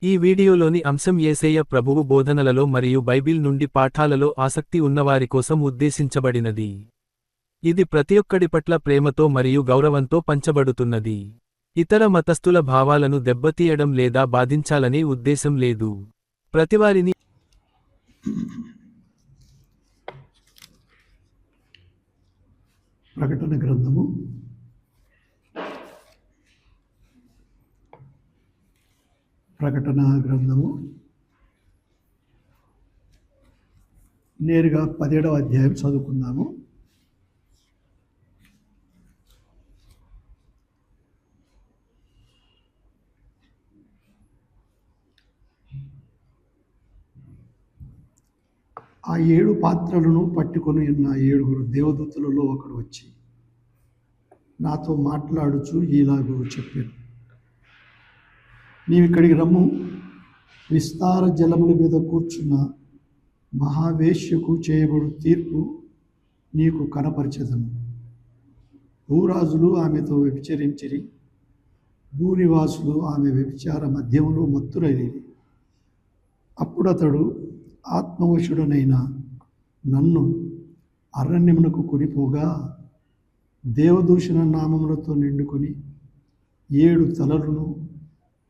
ఈ వీడియోలోని అంశం యేసయ్య ప్రభువు బోధనలలో మరియు బైబిల్ నుండి పాఠాలలో ఆసక్తి ఉన్నవారి కోసం ఉద్దేశించబడినది. ఇది ప్రతి ఒక్కడి పట్ల ప్రేమతో మరియు గౌరవంతో పంచబడుతున్నది. ఇతర మతస్థుల భావాలను దెబ్బతీయడం లేదా బాధించాలనే ఉద్దేశం లేదు. ప్రతివారిని ప్రకటన గ్రంథము 17వ అధ్యాయం చదువుకుందాము. ఆ 7 పాత్రలను పట్టుకొని ఉన్న 7 దేవదూతలలో ఒకడు వచ్చి నాతో మాట్లాడుచు ఇలాగూ చెప్పాను, నీవిక్కడికి రమ్ము, విస్తార జలముల మీద కూర్చున్న మహావేశ్యకు చేయబడు తీర్పు నీకు కనపరిచెదను. భూరాజులు ఆమెతో వ్యభిచరించిరి, భూనివాసులు ఆమె వ్యభిచార మధ్యములో మత్తురైరి. అప్పుడు అతడు ఆత్మవశుడనైన నన్ను అరణ్యమునకు కొనిపోగా, దేవదూషణ నామములతో నిండుకొని 7 తలలను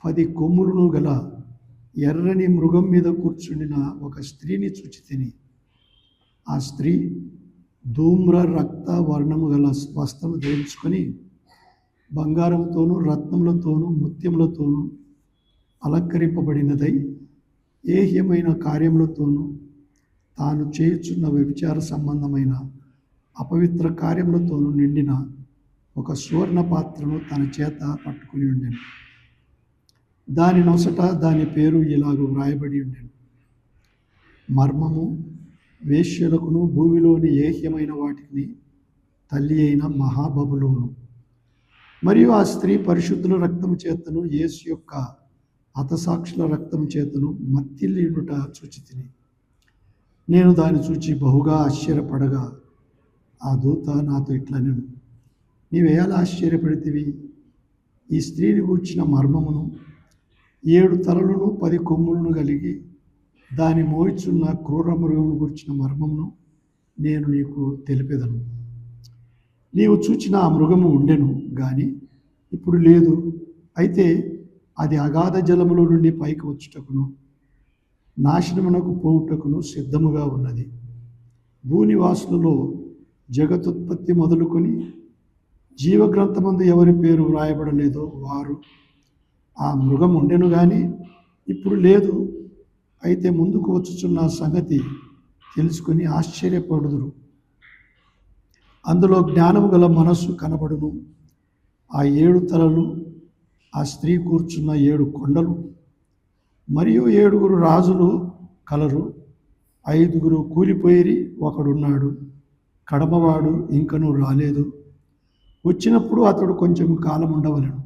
10 కొమ్ములను గల ఎర్రని మృగం మీద కూర్చుండిన ఒక స్త్రీని చూచితిని. ఆ స్త్రీ ధూమ్ర రక్త వర్ణము గల వస్త్రము ధరించుకొని బంగారంతోనూ రత్నములతోనూ ముత్యములతోనూ అలంకరింపబడినదై ఏహ్యమైన కార్యములతోనూ తాను చేయుచున్న వ్యభిచార సంబంధమైన అపవిత్ర కార్యములతోనూ నిండిన ఒక సువర్ణ పాత్రను తన చేత పట్టుకుని ఉండెను. దాని నొసట దాని పేరు ఇలాగూ వ్రాయబడి ఉండెను, మర్మము, వేశ్యలకును భూమిలోని ఏహ్యమైన వాటిని తల్లి అయిన మహాబబులోను. మరియు ఆ స్త్రీ పరిశుద్ధుల రక్తము చేతను యేసు యొక్క హతసాక్షుల రక్తము చేతను మత్తిల్లియుట చూచితిని. నేను దాన్ని చూచి బహుగా ఆశ్చర్యపడగా ఆ దూత నాతో ఇట్లనెను, నీవేలా ఆశ్చర్యపడితివి? ఈ స్త్రీని గూర్చిన మర్మమును, 7 తలలను 10 కొమ్ములను కలిగి దాని మోయిచున్న క్రూర మృగమును గూర్చిన మర్మమును నేను నీకు తెలిపెదను. నీవు చూచిన ఆ మృగము ఉండెను గాని ఇప్పుడు లేదు. అయితే అది అగాధ జలముల నుండి పైకి వచ్చుటకును నాశనమునకు పోవుటకును సిద్ధముగా ఉన్నది. భూనివాసులలో జగతుత్పత్తి మొదలుకొని జీవగ్రంథమందు ఎవరి పేరు వ్రాయబడలేదో వారు ఆ మృగం ఉండెను గాని ఇప్పుడు లేదు. అయితే ముందుకు వచ్చుచున్న సంగతి తెలుసుకొని ఆశ్చర్యపడుదురు. అందులో జ్ఞానము గల మనస్సు కనబడును. ఆ 7 తలలు, ఆ స్త్రీ కూర్చున్న 7 కొండలు, మరియు 7 రాజులు కలరు. 5 కూలిపోయిరి, ఒకడున్నాడు, కడమవాడు ఇంకనూ రాలేదు. వచ్చినప్పుడు అతడు కొంచెం కాలం ఉండవలెను.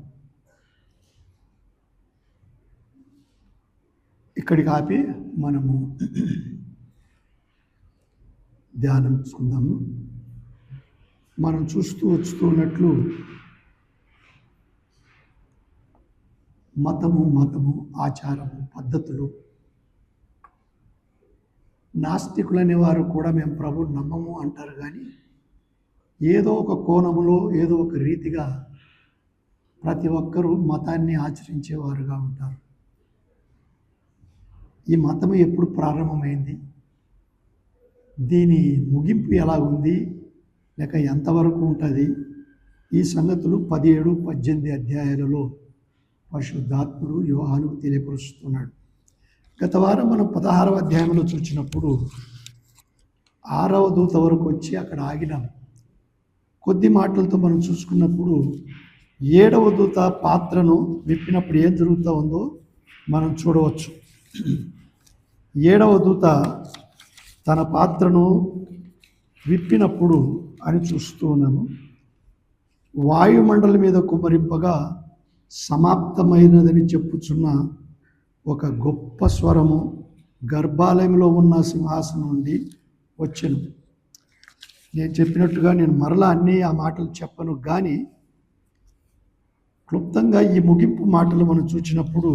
ఇక్కడికి ఆపి మనము ధ్యానం చేసుకుందాము. మనం వస్తూ ఉన్నట్లు మతము, ఆచారము, పద్ధతులు, నాస్తికులనే వారు కూడా మేము ప్రభువు నమ్మము అంటారు. కానీ ఏదో ఒక కోణములో ఏదో ఒక రీతిగా ప్రతి ఒక్కరూ మతాన్ని ఆచరించేవారుగా ఉంటారు. ఈ మతము ఎప్పుడు ప్రారంభమైంది, దీని ముగింపు ఎలా ఉంది, లేక ఎంతవరకు ఉంటుంది, ఈ సంగతులు 17, 18 అధ్యాయాలలో పరిశుద్ధాత్ముడు యోహానుకు తెలియపరుస్తున్నాడు. గత వారం మనం 16వ అధ్యాయంలో చూసినప్పుడు 6వ దూత వరకు వచ్చి అక్కడ ఆగినాం. కొద్ది మాటలతో మనం చూసుకున్నప్పుడు 7వ దూత పాత్రను విప్పినప్పుడు ఏం జరుగుతూ ఉందో మనం చూడవచ్చు. 7వ దూత తన పాత్రను విప్పినప్పుడు అని చూస్తూ ఉన్నాము. వాయుమండలం మీద కుమ్మరింపగా సమాప్తమైనదని చెప్పుచున్న ఒక గొప్ప స్వరము గర్భాలయంలో ఉన్న సింహాసనం నుండి వచ్చెను. నేను చెప్పినట్టుగా నేను మరలా అన్నీ ఆ మాటలు చెప్పను, కానీ క్లుప్తంగా ఈ ముగింపు మాటలు మనం చూసినప్పుడు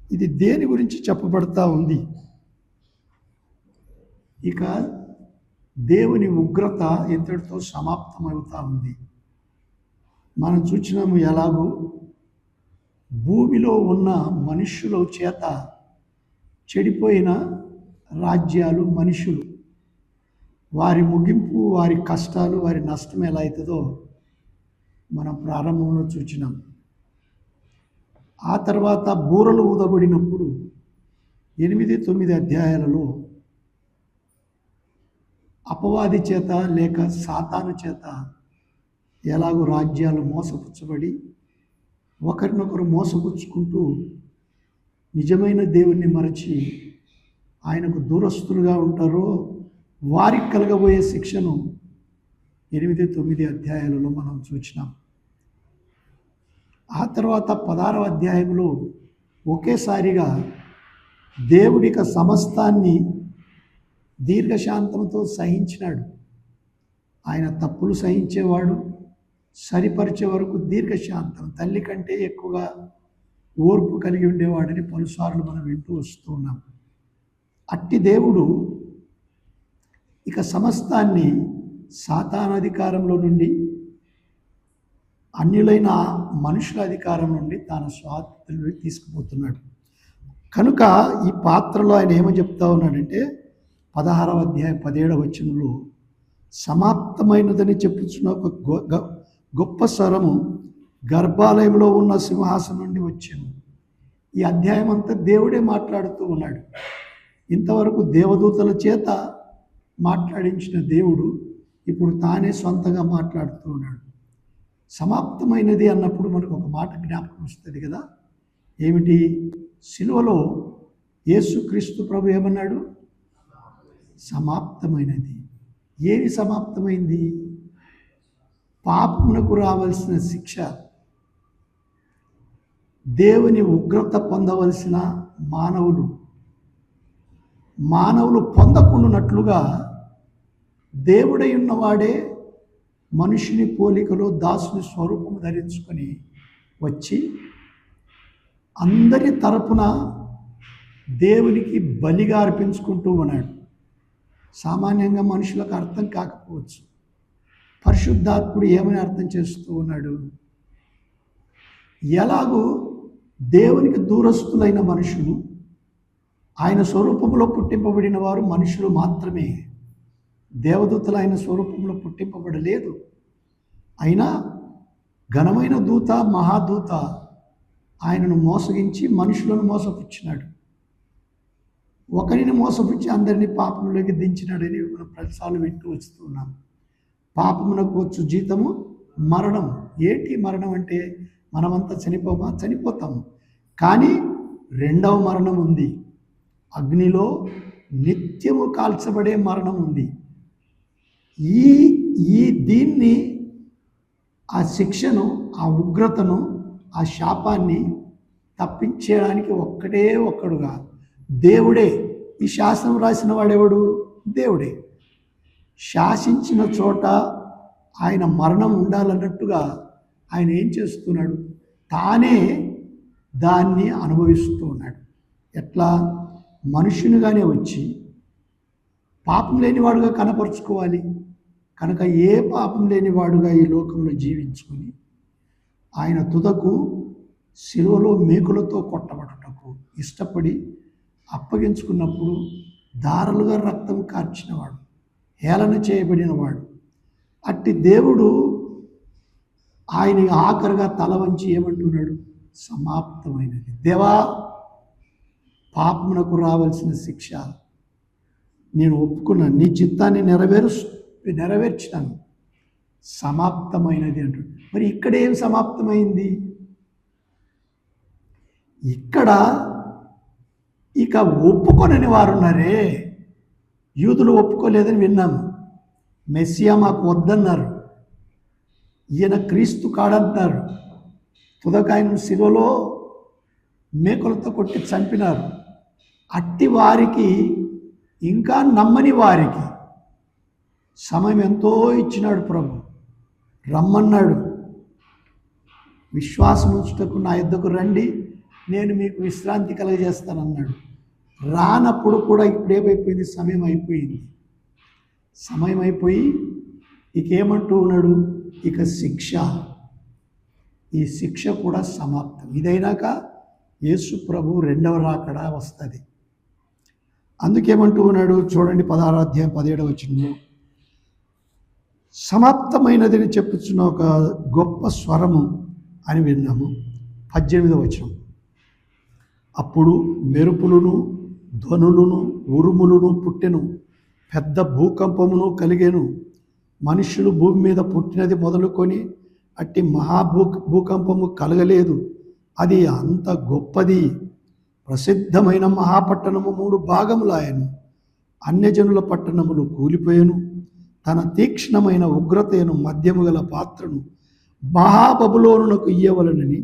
ఇది దేని గురించి చెప్పబడతా ఉంది? ఇక దేవుని ఉగ్రత ఇంతటితో సమాప్తమవుతా ఉంది. మనం చూసినాము ఎలాగో భూమిలో ఉన్న మనుష్యుల చేత చెడిపోయిన రాజ్యాలు, మనుషులు, వారి ముగింపు, వారి కష్టాలు, వారి నష్టం ఎలా అవుతుందో మనం ప్రారంభంలో చూసినాం. ఆ తర్వాత బూరలు ఊదబడినప్పుడు 8-9 అధ్యాయాలలో అపవాది చేత లేక సాతాను చేత ఎలాగో రాజ్యాలు మోసపుచ్చబడి ఒకరినొకరు మోసపుచ్చుకుంటూ నిజమైన దేవుణ్ణి మరచి ఆయనకు దూరస్తులుగా ఉంటారో వారికి కలగబోయే శిక్షను 8-9 అధ్యాయాలలో మనం చూసినాం. ఆ తర్వాత 16వ అధ్యాయంలో ఒకేసారిగా దేవుడిక సమస్తాన్ని దీర్ఘశాంతంతో సహించినాడు. ఆయన తప్పులు సహించేవాడు, సరిపరిచే వరకు దీర్ఘశాంతం, తల్లి కంటే ఎక్కువగా ఓర్పు కలిగి ఉండేవాడని పలుసార్లు మనం వింటూ వస్తూ ఉన్నాం. అట్టి దేవుడు ఇక సమస్తాన్ని సాతాను అధికారంలో నుండి, అన్యులైన మనుషుల అధికారం నుండి తన స్వాతంత్రంలో తీసుకుపోతున్నాడు. కనుక ఈ పాత్రలో ఆయన ఏమని చెప్తా ఉన్నాడంటే 16వ అధ్యాయం 17వ వచనంలో సమాప్తమైనదని చెప్పుచున్న ఒక గొప్ప స్వరము గర్భాలయంలో ఉన్న సింహాసనం నుండి వచ్చాను. ఈ అధ్యాయం అంతా దేవుడే మాట్లాడుతూ ఉన్నాడు. ఇంతవరకు దేవదూతల చేత మాట్లాడించిన దేవుడు ఇప్పుడు తానే సొంతంగా మాట్లాడుతూ ఉన్నాడు. సమాప్తమైనది అన్నప్పుడు మనకు ఒక మాట జ్ఞాపకం వస్తుంది కదా. ఏమిటి? సిలువలో యేసుక్రీస్తు ప్రభు ఏమన్నాడు? సమాప్తమైనది. ఏమి సమాప్తమైంది? పాపమునకు రావాల్సిన శిక్ష, దేవుని ఉగ్రత పొందవలసిన మానవులు పొందకుండానట్లుగా దేవుడై ఉన్నవాడే మనుషుని పోలికలో దాసుని స్వరూపము ధరించుకొని వచ్చి అందరి తరపున దేవునికి బలిగా అర్పించుకుంటూ ఉన్నాడు. సామాన్యంగా మనుషులకు అర్థం కాకపోవచ్చు. పరిశుద్ధాత్ముడు ఏమని అర్థం చేస్తూ ఉన్నాడు? ఎలాగూ దేవునికి దూరస్తులైన మనుషులు, ఆయన స్వరూపంలో పుట్టింపబడిన వారు మనుషులు మాత్రమే, దేవదూతలు ఆయన స్వరూపంలో పుట్టింపబడలేదు. అయినా ఘనమైన దూత, మహాదూత ఆయనను మోసగించి మనుషులను మోసపుచ్చినాడు. ఒకరిని మోసపుచ్చి అందరినీ పాపంలోకి దించినాడని మనం ప్రతిసార్లు వింటూ వస్తున్నాం. పాపమునకు వచ్చు జీతము మరణం. ఏంటి మరణం అంటే? మనమంతా చనిపోతాము. కానీ రెండవ మరణం ఉంది. అగ్నిలో నిత్యము కాల్చబడే మరణం ఉంది. దీన్ని, ఆ శిక్షను, ఆ ఉగ్రతను, ఆ శాపాన్ని తప్పించేయడానికి ఒక్కడే ఒక్కడుగా దేవుడే. ఈ శాసనం రాసిన వాడెవడు? దేవుడే. శాసించిన చోట ఆయన మరణం ఉండాలన్నట్టుగా ఆయన ఏం చేస్తున్నాడు? తానే దాన్ని అనుభవిస్తూ ఉన్నాడు. ఎట్లా? మనుషునిగానే వచ్చి పాపం లేనివాడుగా కనపరుచుకోవాలి. కనుక ఏ పాపం లేనివాడుగా ఈ లోకంలో జీవించుకొని ఆయన తుదకు శిలువలో మేకులతో కొట్టబడుటకు ఇష్టపడి అప్పగించుకున్నప్పుడు దారులుగా రక్తం కార్చినవాడు, హేళన చేయబడినవాడు. అట్టి దేవుడు ఆయన ఆఖరిగా తల వంచి ఏమంటున్నాడు? సమాప్తమైనది. దేవా, పాపమునకు రావాల్సిన శిక్ష నేను ఒప్పుకున్నాను, నీ చిత్తాన్ని నెరవేర్చినాను, సమాప్తమైనది అంటాడు. మరి ఇక్కడ ఏం సమాప్తమైంది? ఇక్కడ ఇక ఒప్పుకొనని వారు ఉన్నారే. యూదులు ఒప్పుకోలేదని విన్నాము. మెస్సియా మాకు వద్దన్నారు, ఈయన క్రీస్తు కాడంటున్నారు. తుదకాయను శిలువలో మేకులతో కొట్టి చంపినారు. అట్టి వారికి, ఇంకా నమ్మని వారికి సమయం ఎంతో ఇచ్చినాడు ప్రభు. రమ్మన్నాడు. విశ్వాసం ఉంచుటకు నా యొద్దకు రండి, నేను మీకు విశ్రాంతి కలగజేస్తానన్నాడు. రానప్పుడు కూడా ఇప్పుడు ఏమైపోయింది, సమయం అయిపోయింది. సమయం అయిపోయి ఇక ఏమంటూ ఉన్నాడు, ఇక శిక్ష, ఈ శిక్ష కూడా సమాప్తం. ఇదైనాక యేసు ప్రభు రెండవ రాకడ వస్తుంది. అందుకేమంటూ ఉన్నాడు చూడండి, 16వ అధ్యాయం 17వ వచనంలో, సమాప్తమైనదని చెప్పుచున్న ఒక గొప్ప స్వరము అని విన్నాము. 18వ వచనం, అప్పుడు మెరుపులను ధ్వనులను ఉరుములను పుట్టెను, పెద్ద భూకంపమును కలిగెను. మనుషులు భూమి మీద పుట్టినది మొదలుకొని అట్టి భూకంపము కలగలేదు. అది అంత గొప్పది. ప్రసిద్ధమైన మహాపట్టణము 3 భాగములాయను. అన్యజనుల పట్టణములు కూలిపోయెను. తన తీక్ష్ణమైన ఉగ్రతను మద్యము గల పాత్రను మహాబబులోనునకు ఇయ్యవలనని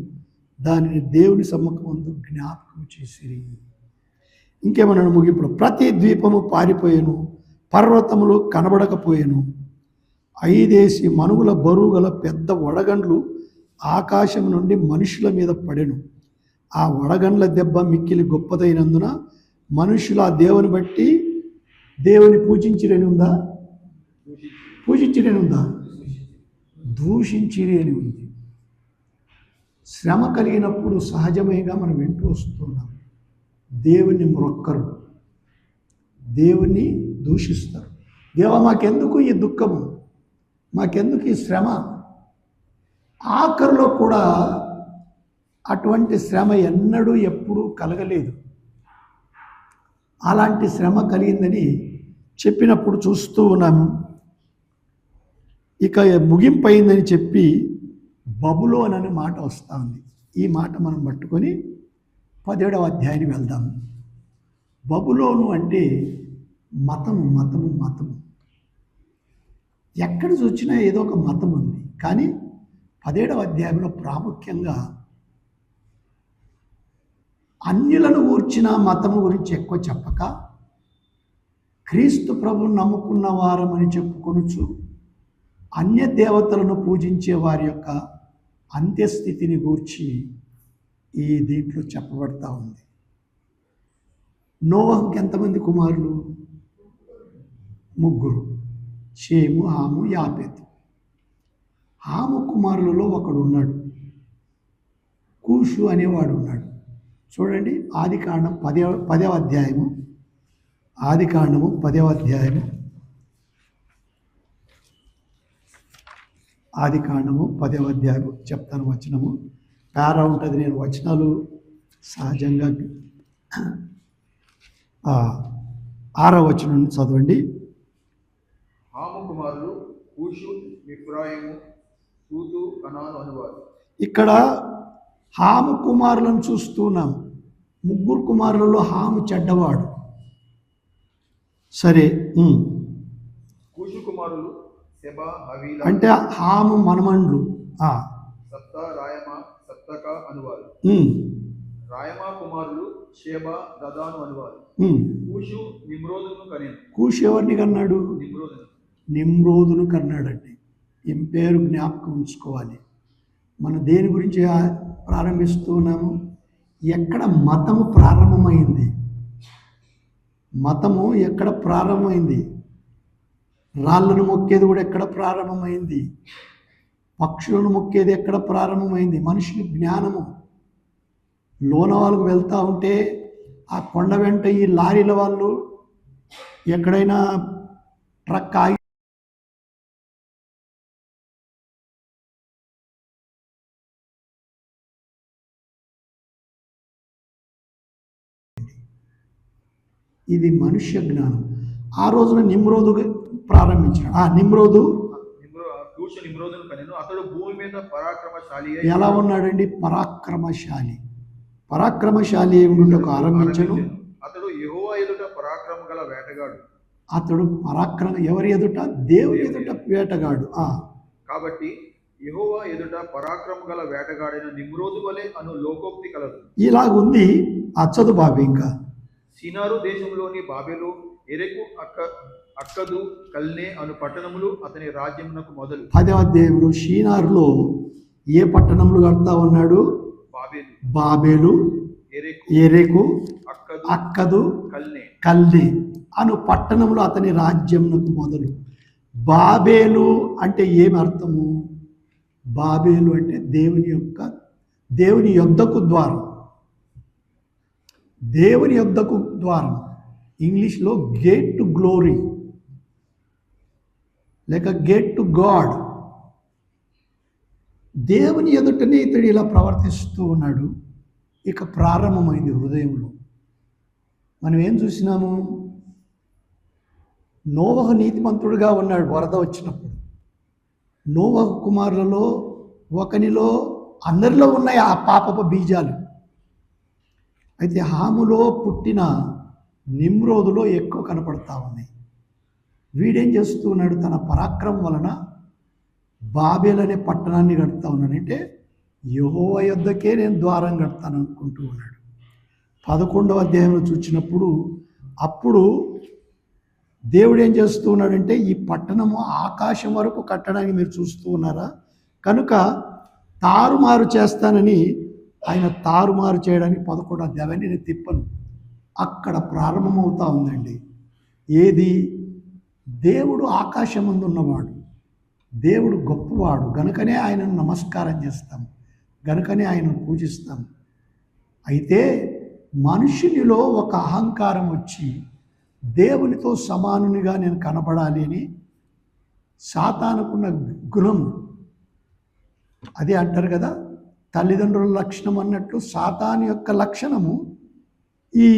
దానిని దేవుని సమ్మకమందు జ్ఞాపకం చేసిరి. ఇంకేమన్నాడు ముగింపులో, ప్రతి ద్వీపము పారిపోయేను, పర్వతములు కనబడకపోయేను. 5 మనుగుల బరువు గల పెద్ద వడగండ్లు ఆకాశం నుండి మనుషుల మీద పడెను. ఆ వడగండ్ల దెబ్బ మిక్కిలి గొప్పదైనందున మనుషులు ఆ దేవుని బట్టి దేవుని పూజించిరని ఉందా, పూజించిరని ఉందా, దూషించిరి అని ఉంది. శ్రమ కలిగినప్పుడు సహజమేగా మనం వింటూ వస్తున్నాం, దేవుని మ్రొక్కరు, దేవుని దూషిస్తారు. దేవా మాకెందుకు ఈ దుఃఖము, మాకెందుకు ఈ శ్రమ. ఆఖరిలో కూడా అటువంటి శ్రమ ఎన్నడూ ఎప్పుడూ కలగలేదు. అలాంటి శ్రమ కలిగిందని చెప్పినప్పుడు చూస్తూ ఉన్నాము. ఇక ముగింపైందని చెప్పి బబులోన్ అనే మాట వస్తూ ఉంది. ఈ మాట మనం పట్టుకొని 17వ అధ్యాయానికి వెళ్దాము. బబులోను అంటే మతము మతము మతము. ఎక్కడ చూసినా ఏదో ఒక మతం ఉంది. కానీ 17వ అధ్యాయంలో ప్రాముఖ్యంగా అన్యులను గూర్చిన మతము గురించి ఎక్కువ చెప్పక, క్రీస్తు ప్రభువును నమ్ముకున్న వారమని చెప్పుకొనుచు అన్య దేవతలను పూజించే వారి యొక్క అంత్యస్థితిని గూర్చి ఈ దీంట్లో చెప్పబడతా ఉంది. నోవహుకి ఎంతమంది కుమారులు? 3. షేము, హాము, యాపెతు. హాము కుమారులలో ఒకడు ఉన్నాడు, కూషు అనేవాడు ఉన్నాడు. చూడండి, ఆదికాండం 10వ అధ్యాయము, ఆదికాండము 10వ అధ్యాయము, ఆదికాండము 10వ అధ్యాయము చెప్తాను. వచనము పేరా ఉంటుంది, నేను వచనాలు సహజంగా 6వ వచనం చదవండి. హాము కుమారులు కూషు, మిఫ్రాయిము, సూతు, కనాను అనువారు. ఇక్కడ హాము కుమారులను చూస్తున్నాం. 3 కుమారులలో హాము చెడ్డవాడు. సరే, కూషు కుమారులు సెబా, హవీలా అంటే హాము మనమండ్లు. సప్త, రాయమ, సప్తక అనువారు. రాయమా కుమారులు షేబా, దదాను అనువారు. కూషు నిమ్రోదును కనేను. కూషు ఎవరిని కన్నాడు? నిమ్రోదును కన్నాడండి. ఈ పేరు జ్ఞాపకం ఉంచుకోవాలి. మనం దేని గురించి ప్రారంభిస్తూ ఉన్నాము? ఎక్కడ మతము ప్రారంభమైంది? మతము ఎక్కడ ప్రారంభమైంది? రాళ్ళను మొక్కేది కూడా ఎక్కడ ప్రారంభమైంది? పక్షులను మొక్కేది ఎక్కడ ప్రారంభమైంది? మనుషుని జ్ఞానము. లోనవాళ్ళకు వెళ్తూ ఉంటే ఆ కొండ వెంట ఈ లారీల వాళ్ళు ఎక్కడైనా ట్రక్ ఆగి ఇది మనుష్య జ్ఞానం. ఆ రోజున నిమ్రోదు ప్రారంభించాడు. నిమ్రోదును కనెను. అతడు భూమి మీద పరాక్రమశాలి. ఎలా ఉన్నాడండి? పరాక్రమశాలి. పరాక్రమశాలి ఉండుటకు ఆరంభించను. అతడు యెహోవా ఎదుట పరాక్రమ గల వేటగాడు. అతడు ఎవరి ఎదుట? దేవుని ఎదుట వేటగాడు. కాబట్టి యెహోవా ఎదుట పరాక్రమ గల వేటగాడైన నిమ్రోదు వలె అను లోకోక్తి కలదు. ఇలాగుంది. అచ్చదు బాబు. ఇంకా సీనారు దేశంలోని బాబెలు, ఎరెకు, అక్కదు, కల్నే అను పట్టణములు అతని రాజ్యమునకు మొదలు. 10వ అధ్యాయంలో షీనారులో ఏ పట్టణములు కడతా ఉన్నాడు? Babel, Babel, Erech, Akkad, Akkad, Calneh. Calneh అను పట్టణంలో అతని రాజ్యమునకు మొదలు. బాబేలు అంటే ఏమి అర్థము? బాబేలు అంటే దేవుని యొద్దకు ద్వారం, దేవుని యొద్దకు ద్వారం. ఇంగ్లీష్లో గేట్ టు గ్లోరీ లేక గేట్ టు గాడ్. దేవుని ఎదుటనే ఇతడు ఇలా ప్రవర్తిస్తూ ఉన్నాడు. ఇక ప్రారంభమైంది హృదయంలో. మనం ఏం చూసినాము? నోవహు నీతిమంతుడుగా ఉన్నాడు వరద వచ్చినప్పుడు. నోవహు కుమారులలో ఒకనిలో అందరిలో ఉన్నాయి ఆ పాపపు బీజాలు. అయితే హాములో పుట్టిన నిమ్రోదులో ఎక్కువ కనపడతా ఉన్నాయి. వీడేం చేస్తూ ఉన్నాడు? తన పరాక్రమం వలన బాబేల్ అనే పట్టణాన్ని కడతా ఉన్నాడు. అంటే యెహోవా యొద్దకే నేను ద్వారం కడతాను అనుకుంటూ ఉన్నాడు. 11వ అధ్యాయంలో చూసినప్పుడు అప్పుడు దేవుడు ఏం చేస్తూ ఉన్నాడంటే, ఈ పట్టణము ఆకాశం వరకు కట్టడానికి మీరు చూస్తూ ఉన్నారా, కనుక తారుమారు చేస్తానని ఆయన తారుమారు చేయడానికి 11వ అధ్యాయాన్ని నేను తిప్పను. అక్కడ ప్రారంభమవుతా ఉందండి. ఏది? దేవుడు ఆకాశమందు ఉన్నవాడు, దేవుడు గొప్పవాడు, గనుకనే ఆయనను నమస్కారం చేస్తాం, గనుకనే ఆయనను పూజిస్తాం. అయితే మనుషునిలో ఒక అహంకారం వచ్చి దేవునితో సమానునిగా నేను కనబడాలి అని సాతానుకున్న గుణం. అదే అంటారు కదా, తల్లిదండ్రుల లక్షణం అన్నట్లు సాతాను యొక్క లక్షణము ఈ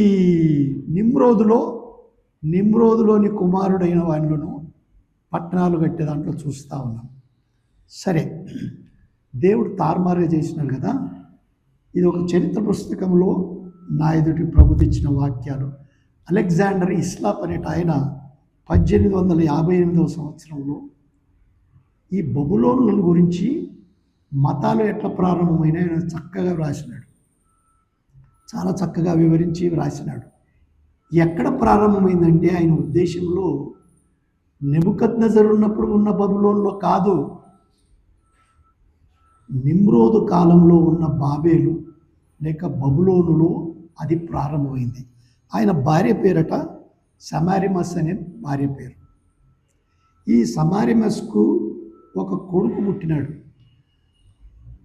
నిమ్రోదులోని కుమారుడైన వానిలోను పట్టణాలు కట్టే దాంట్లో చూస్తూ ఉన్నాం. సరే, దేవుడు తారుమారుగా చేసినాడు కదా. ఇది ఒక చరిత్ర పుస్తకంలో నా ఎదుటి ప్రభు తెచ్చిన వాక్యాలు. అలెగ్జాండర్ ఇస్లాప్ అనేట ఆయన 1858వ సంవత్సరంలో ఈ బబులోనుల గురించి మతాలు ఎట్లా ప్రారంభమైన ఆయన చక్కగా వ్రాసినాడు. చాలా చక్కగా వివరించి వ్రాసినాడు. ఎక్కడ ప్రారంభమైందంటే ఆయన ఉద్దేశంలో నెబుకద్నెజరు ఉన్నప్పుడు ఉన్న బబులోన్లో కాదు, నిమ్రోదు కాలంలో ఉన్న బాబేలు లేక బబులోనులో అది ప్రారంభమైంది. ఆయన భార్య పేరట సమారిమస్ అనే భార్య పేరు. ఈ సమారిమస్కు ఒక కొడుకు పుట్టినాడు.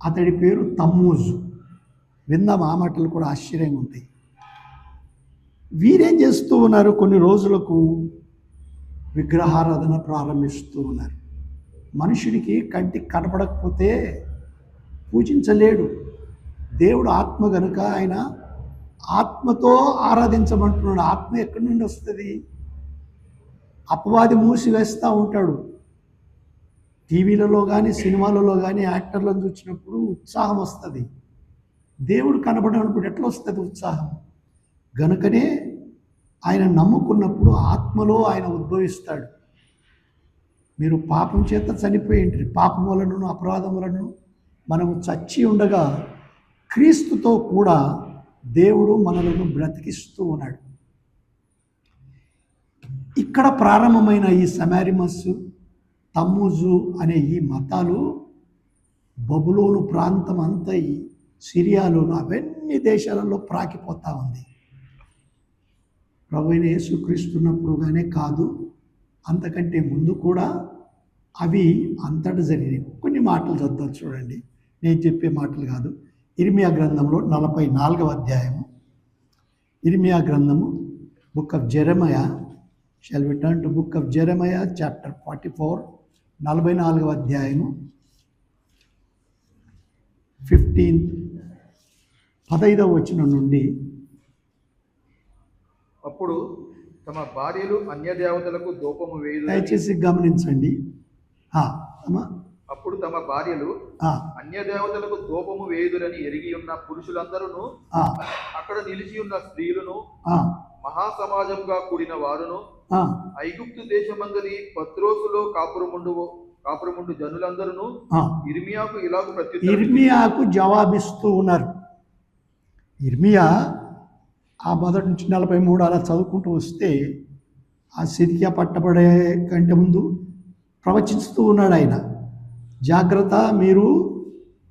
అతడి పేరు తమ్మూజు. విందాం, ఆ మాటలు కూడా ఆశ్చర్యంగా ఉంటాయి. వీరేం చేస్తూ ఉన్నారు? కొన్ని రోజులకు విగ్రహారాధన ప్రారంభిస్తూ ఉన్నారు. మనుషుడికి కంటికి కనపడకపోతే పూజించలేడు. దేవుడు ఆత్మ గనుక ఆయన ఆత్మతో ఆరాధించమంటున్నాడు. ఆత్మ ఎక్కడి నుండి వస్తుంది? అపవాది మూసివేస్తూ ఉంటాడు. టీవీలలో కానీ సినిమాలలో కానీ యాక్టర్లను చూసినప్పుడు ఉత్సాహం వస్తుంది. దేవుడు కనబడినప్పుడు ఎట్లా వస్తుంది ఉత్సాహం? గనుకనే ఆయన నమ్ముకున్నప్పుడు ఆత్మలో ఆయన ఉద్భవిస్తాడు. మీరు పాపం చేత చనిపోయిండ్రి, పాపం వలనను అపరాధం వలనను మనము చచ్చి ఉండగా క్రీస్తుతో కూడా దేవుడు మనలను బ్రతికిస్తూ ఉన్నాడు. ఇక్కడ ప్రారంభమైన ఈ సమారిమస్, తమ్మూజు అనే ఈ మతాలు బబులోను ప్రాంతం అంతా ఈ సిరియాలోను అవన్నీ దేశాలలో ప్రాకిపోతూ ఉంది. ప్రభువైన యేసుక్రీస్తున్నప్పుడుగానే కాదు, అంతకంటే ముందు కూడా అవి అంతటా జరిగినాయి. కొన్ని మాటలు చదువుతాం చూడండి, నేను చెప్పే మాటలు కాదు. ఇర్మియా గ్రంథంలో 44వ అధ్యాయము. ఇర్మియా గ్రంథము, book of Jeremiah. Shall we turn to book of Jeremiah chapter 44, 44వ అధ్యాయము 15వ వచనం నుండి. అప్పుడు తమ భార్యలు అన్యదేవతలకు ధూపము వేయుదురని, దయచేసి గమనించండి. అమ్మా, అప్పుడు తమ భార్యలు అన్యదేవతలకు ధూపము వేయుదురని ఎరిగి ఉన్న పురుషులందరూ, అక్కడ నిలిచి ఉన్న స్త్రీలను, మహాసమాజంగా కూడిన వారును, ఐగుప్తు దేశమందలి పత్రోసులో కాపురముండు జనులందరూ ఇర్మియాకు ఇలాగు ఇర్మియాకు జవాబిస్తూ ఉన్నారు. ఇర్మియా ఆ మొదటి నుంచి 43 అలా చదువుకుంటూ వస్తే ఆ సిరికియా పట్టబడే కంటే ముందు ప్రవచిస్తూ ఉన్నాడు ఆయన. జాగ్రత్త, మీరు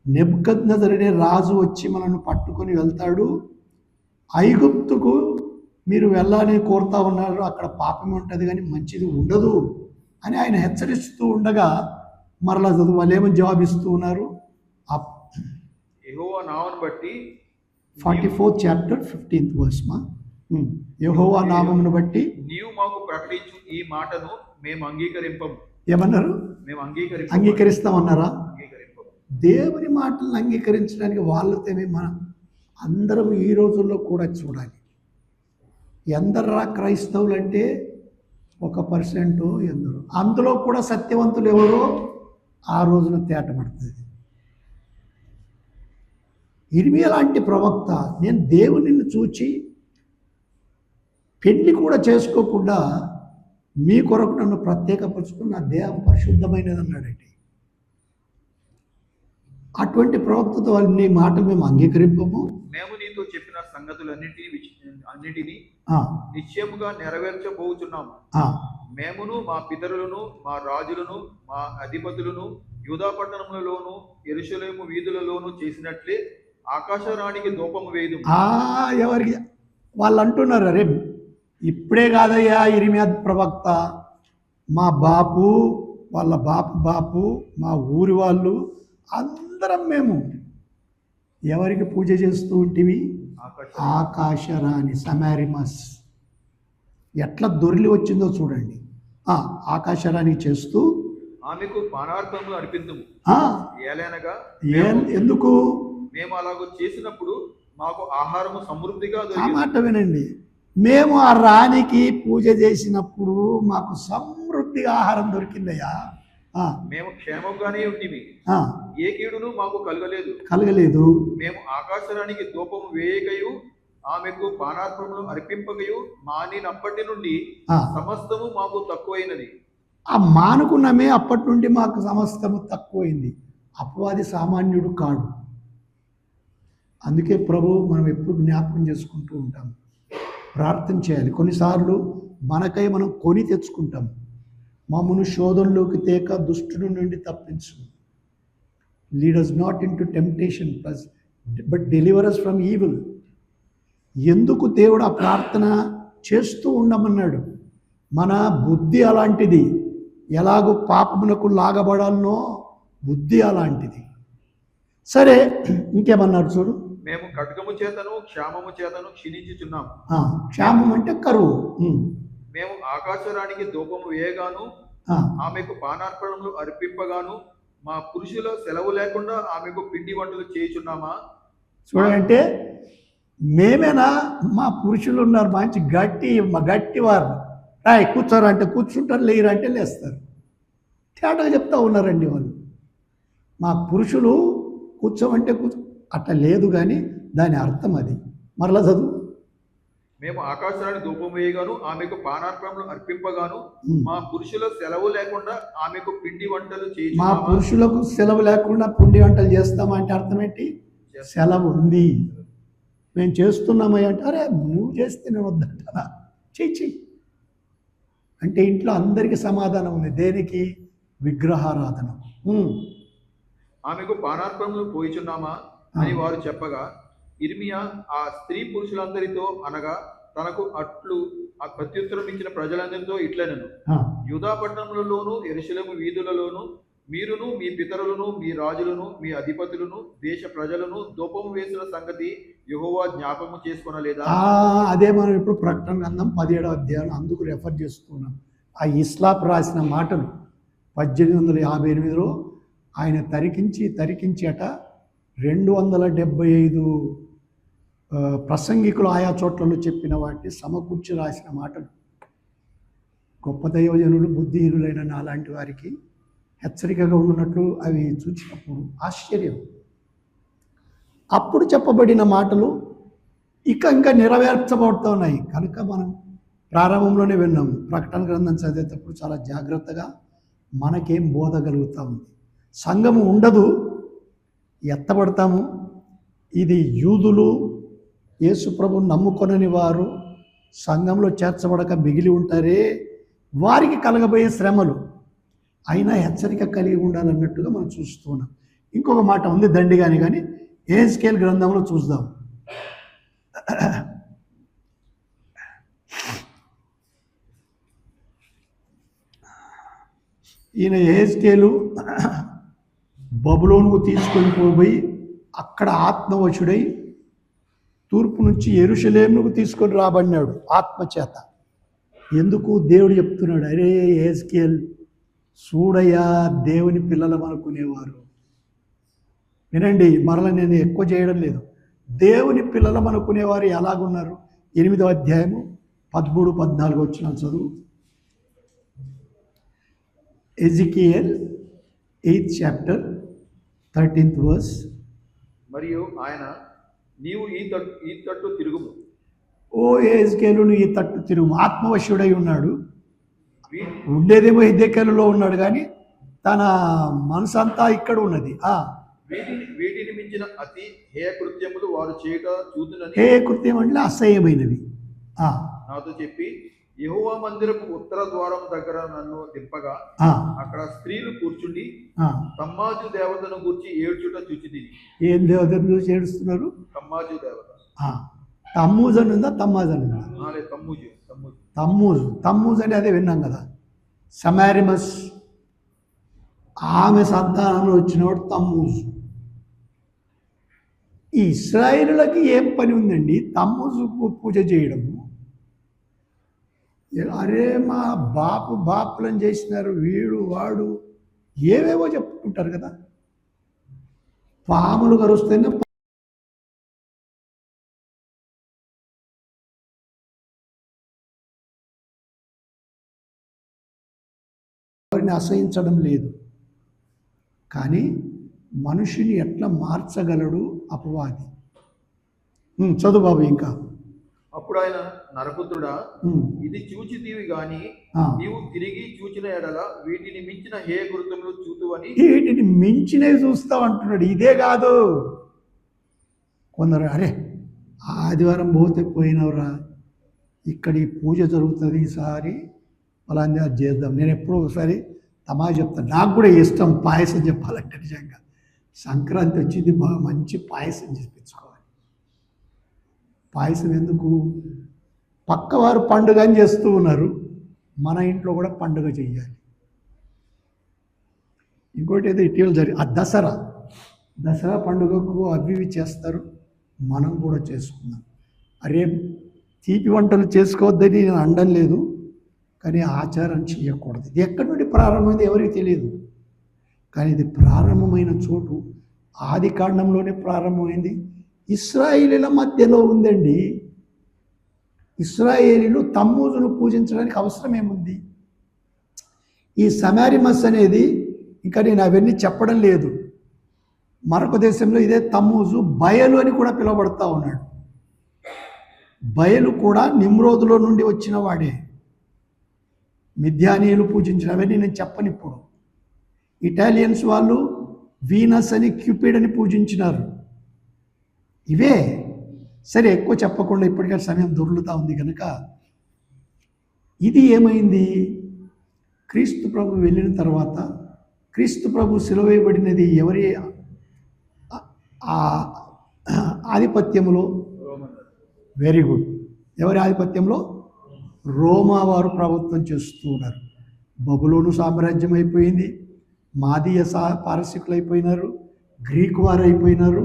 నెబుకద్నెజరు అనే రాజు వచ్చి మనల్ని పట్టుకొని వెళ్తాడు, ఐగుప్తుకు మీరు వెళ్ళాలని కోరుతా ఉన్నారు, అక్కడ పాపం ఉంటుంది కానీ మంచిది ఉండదు అని ఆయన హెచ్చరిస్తూ ఉండగా మరలా చదువు వాళ్ళు ఏమని జవాబిస్తూ ఉన్నారు? యెహోవా నామమును బట్టి 44th చాప్టర్ 15th వర్స్ మా యెహోవా నామమును బట్టి నీవు మాకు ప్రకటించు ఈ మాటను మేము అంగీకరింపము. ఏమన్నారు? మేము అంగీకరింపము. అంగీకరిస్తామన్నారా? అంగీకరింపము. దేవుని మాటలను అంగీకరించడానికి వాళ్ళతో మనం అందరం ఈ రోజుల్లో కూడా చూడాలి. ఎందరా క్రైస్తవులు అంటే 1% ఎందరో, అందులో కూడా సత్యవంతులు ఎవరో ఆ రోజున తేటపడుతుంది. ఇర్మియా లాంటి ప్రవక్త, నేను దేవునిని చూచి పెళ్లి కూడా చేసుకోకుండా మీ కొరకు నన్ను ప్రత్యేకపరుచుకుని నా దేహం పరిశుద్ధమైనది అన్నాడండి. అటువంటి ప్రవక్తతో వాళ్ళు నీ మాటలు మేము అంగీకరింపము, మేము నీతో చెప్పిన సంగతులన్నింటినీ అన్నిటినీ ఆ, నిశ్చయముగా నెరవేర్చబోచున్నాము. ఆ, మేమును మా పితరులను మా రాజులను మా అధిపతులను యూదా పట్టణములలోను యెరూషలేము వీధులలోను చేసినట్లే ఆకాశరాణికి ధూపము వేయుదు. ఎవరికి వాళ్ళు అంటున్నారు, అరే ఇప్పుడే కాదయ్యా ఇర్మియా ప్రవక్త, మా బాపు వాళ్ళ బాపు మా ఊరి వాళ్ళు అందరం మేము ఎవరికి పూజ చేస్తూ ఉంటివి? ఆకాశరాణి సమారిమస్. ఎట్లా దొరికి వచ్చిందో చూడండి. ఆకాశరాణి చేస్తూ ఆమెకు పానార్పణలు అర్పింతుము. ఏలనగా ఎందుకు మేము అలాగూ చేసినప్పుడు మాకు ఆహారము సమృద్ధిగా ఆ దొరికింది. మాట వినండి. మేము ఆ రాణికి పూజ చేసినప్పుడు మాకు సమృద్ధిగా ఆహారం దొరికిందయ్యా. మేము క్షేమంగానే ఉంటిమి, ఏ కీడును మాకు కలగలేదు. మేము ఆకాశరానికి ధూపము వేయకయు ఆమెకు పానార్పణలు అర్పింపకయు మానినప్పటి నుండి సమస్తము మాకు తక్కువైనది. ఆ మానుకున్నమే అప్పటి నుండి మాకు సమస్తము తక్కువైంది. అపవాది సామాన్యుడు కాడు. అందుకే ప్రభు మనం ఎప్పుడు జ్ఞాపకం చేసుకుంటూ ఉంటాం, ప్రార్థన చేయాలి. కొన్నిసార్లు మనకై మనం కొని తెచ్చుకుంటాం. మమ్మను శోధనలోకి తేక దుష్టుడి నుండి తప్పించు. Lead us not into temptation but deliver us from evil. ఎందుకు దేవుడు ఆ ప్రార్థన చేస్తూ ఉండమన్నాడు? మన బుద్ధి అలాంటిది. ఎలాగో పాపమునకు లాగబడాలనో బుద్ధి అలాంటిది. సరే, ఇంకేమన్నాడు చూడు. మేము ఖడ్గము చేతను క్షామము చేతను క్షీణించుచున్నాము. క్షామం అంటే కరువు. మేము ఆకాశరానికి ధూపము వేయగాను ఆమెకు పానార్పణములు అర్పింపగాను మా పురుషుల సెలవు లేకుండా ఆమెకు పిండి వంటలు చేయుచున్నామా? చూడంటే మేమేనా? మా పురుషులు ఉన్నారు మంచి గట్టి వారు. రాయ్ కూర్చోరు అంటే కూర్చుంటారు, లేరు అంటే లేస్తారు. తేటగా చెప్తా ఉన్నారండి వాళ్ళు. మా పురుషులు కూర్చోమంటే అట్లా లేదు, కానీ దాని అర్థం అది. మరలా చదువు. మేము ఆకాశాన్ని ధూపం వేయగాను ఆమెకు పానార్పణలు అర్పింపగాను మా పురుషుల సెలవు లేకుండా ఆమెకు పిండి వంటలు చేయుచున్నామా? మా పురుషులకు సెలవు లేకుండా పిండి వంటలు చేస్తామంటే అర్థం ఏంటి? సెలవు ఉంది, మేము చేస్తున్నామయ్య అంటే, అరే నువ్వు చేస్తే నేను వద్దంటారా? చెయ్యి అంటే ఇంట్లో అందరికీ సమాధానం ఉంది. దేనికి? విగ్రహారాధన. ఆమెకు పానార్పణలు పోయిచున్నామా అని వారు చెప్పగా ఇర్మియా ఆ స్త్రీ పురుషులందరితో అనగా తనకు అట్లు ఆ ప్రత్యుత్తరం ఇచ్చిన ప్రజలందరితో ఇట్లనెను, యూదా పట్టణములలోను యెరూషలేము వీధులలోను మీరును మీ పితరులను మీ రాజులను మీ అధిపతులను దేశ ప్రజలను ధూపము వేసిన సంగతి యెహోవా జ్ఞాపకము చేసుకొనలేదా? అదే మనం ఇప్పుడు ప్రకటన గ్రంథం 17వ అధ్యాయం అందుకు రెఫర్ చేస్తున్నాం. ఆ ఇస్లాప్ రాసిన మాటలు 1858లో ఆయన తరికించి అట 275 ప్రసంగికులు ఆయా చోట్లలో చెప్పిన వాటిని సమకూర్చి రాసిన మాటలు. గొప్ప దైవజనులు బుద్ధిహీనులైన నాలాంటి వారికి హెచ్చరికగా ఉన్నట్లు అవి చూసినప్పుడు ఆశ్చర్యం. అప్పుడు చెప్పబడిన మాటలు ఇంకా నెరవేర్చబడుతున్నాయి. కనుక మనం ప్రారంభంలోనే విన్నాము. ప్రకటన గ్రంథం చదివేటప్పుడు చాలా జాగ్రత్తగా మనకేం బోధ కలుగుతూ ఉంది. సంఘము ఉండదు, ఎత్తబడతాము. ఇది యూదులు యేసుప్రభుని నమ్ముకొనని వారు సంఘంలో చేర్చబడక మిగిలి ఉంటారే, వారికి కలగబోయే శ్రమలు. అయినా హెచ్చరిక కలిగి ఉండాలన్నట్టుగా మనం చూస్తున్నాం. ఇంకొక మాట ఉంది దండిగాని, కానీ ఎహెజ్కేలు గ్రంథంలో చూద్దాం. ఈయన యెహెజ్కేలు బబులోనుకు తీసుకొని పోయి అక్కడ ఆత్మవశుడై తూర్పు నుంచి యెరూషలేముకు తీసుకొని రాబడినాడు ఆత్మచేత. ఎందుకు? దేవుడు చెప్తున్నాడు, అరే యెహెజ్కేల్ చూడయ్యా, దేవుని పిల్లలం అనుకునేవారు. వినండి, మరలా నేను ఎక్కువ చేయడం లేదు. దేవుని పిల్లలం అనుకునేవారు ఎలాగున్నారు? 8వ అధ్యాయము 13, 14 వచ్చిన చదువు. Ezekiel 8th chapter 13th verse. మరియు ఆయన, నీవు ఈ తట్టు తిరుగుము. ఓ యెహెజ్కేలు, ఈ తట్టు తిరుగు. ఆత్మవశుడై ఉన్నాడు. వీ- ఉండేదేమో ఎద్దెకేలులో ఉన్నాడు, కానీ తన మనసంతా ఇక్కడ ఉన్నది. వీటిని మించిన అతి హేయ కృత్యములు వారు చేయట చూదునని ఏ కృత్యం అంటే అసహ్యమైనవి. నాతో చెప్పి, యెహోవా మందిరపు ఉత్తర ద్వారం దగ్గర నన్ను దింపగా అక్కడ స్త్రీలు కూర్చుండి తమ్మాజు దేవతను గూర్చి ఏడ్చుట చూచితిని. ఏం దేవతను చూసి ఏడుస్తున్నారు? తమ్మాజు దేవత. తమ్మూజ్ అని ఉందా, తమ్మాజ్ అని ఉందా? తమ్మూజు తమ్మూజు తమ్మూజ్. తమ్మూజ్ అని అదే విన్నాం కదా. సమారిమస్ ఆమె సంతానంలో వచ్చినవాడు తమ్మూజ్. ఈ ఇశ్రాయేలులకి ఏం పని ఉందండి తమ్మూజు పూజ చేయడము? అరే మా బాపులను చేసినారు, వీడు వాడు ఏవేవో చెప్పుకుంటారు కదా. పాములు కరుస్తేనే వారిని అసహించడం లేదు, కానీ మనిషిని ఎట్లా మార్చగలడు అపవాది. చదువు బాబు ఇంకా. అప్పుడు ఆయన, నరపుత్రుడా, ఇది చూచితివి గాని నీవు తిరిగి చూచిన ఎడల వీటిని మించిన హేయ కృత్యములు చూతువని. వీటిని మించినవి చూస్తావు అంటున్నాడు. ఇదే కాదు, కొందరు అరే ఆదివారం పోతే పోయినవరా, ఇక్కడ ఈ పూజ జరుగుతుంది, ఈసారి అలాంటి అది చేద్దాం. నేను ఎప్పుడో ఒకసారి తమాషా చెప్తాను. నాకు కూడా ఇష్టం పాయసం చెప్పాలంటే. నిజంగా సంక్రాంతి వచ్చింది, బాగా మంచి పాయసం చేపించుకోవాలి. పాయసం ఎందుకు? పక్కవారు పండుగ అని చేస్తూ ఉన్నారు, మన ఇంట్లో కూడా పండుగ చేయాలి. ఇంకోటి ఏదో ఇటీవల ఆ దసరా పండుగకు అవి ఇవి చేస్తారు, మనం కూడా చేసుకుందాం. అరే తీపి వంటలు చేసుకోవద్దని నేను అనడం లేదు, కానీ ఆచారం చేయకూడదు. ఇది ఎక్కడి నుండి ప్రారంభమైంది ఎవరికి తెలియదు, కానీ ఇది ప్రారంభమైన చోటు ఆది కాండంలోనే ప్రారంభమైంది. ఇశ్రాయేలీల మధ్యలో ఉందండి. ఇశ్రాయేలీలు తమ్మూజును పూజించడానికి అవసరం ఏముంది? ఈ సమారిమస్ అనేది, ఇంకా నేను అవన్నీ చెప్పడం లేదు. మరొక దేశంలో ఇదే తమ్మూజు బయలు అని కూడా పిలువబడతా ఉన్నాడు. బయలు కూడా నిమ్రోదులో నుండి వచ్చిన వాడే. మిథ్యానీయులు పూజించిన అవన్నీ నేను చెప్పను ఇప్పుడు. ఇటాలియన్స్ వాళ్ళు వీనస్ అని క్యూపిడ్ అని పూజించినారు. ఇవే. సరే, ఎక్కువ చెప్పకుండా ఇప్పటికే సమయం దొర్లుతూ ఉంది కనుక, ఇది ఏమైంది? క్రీస్తు ప్రభు వెళ్ళిన తర్వాత, క్రీస్తు ప్రభు సిలువేయబడినది ఎవరి ఆధిపత్యంలో? Very good. ఎవరి ఆధిపత్యంలో? రోమా వారు ప్రభుత్వం చేస్తూ ఉన్నారు. బబులోను సామ్రాజ్యం అయిపోయింది, మాదీయ పారసికులు అయిపోయినారు, గ్రీకు వారు అయిపోయినారు,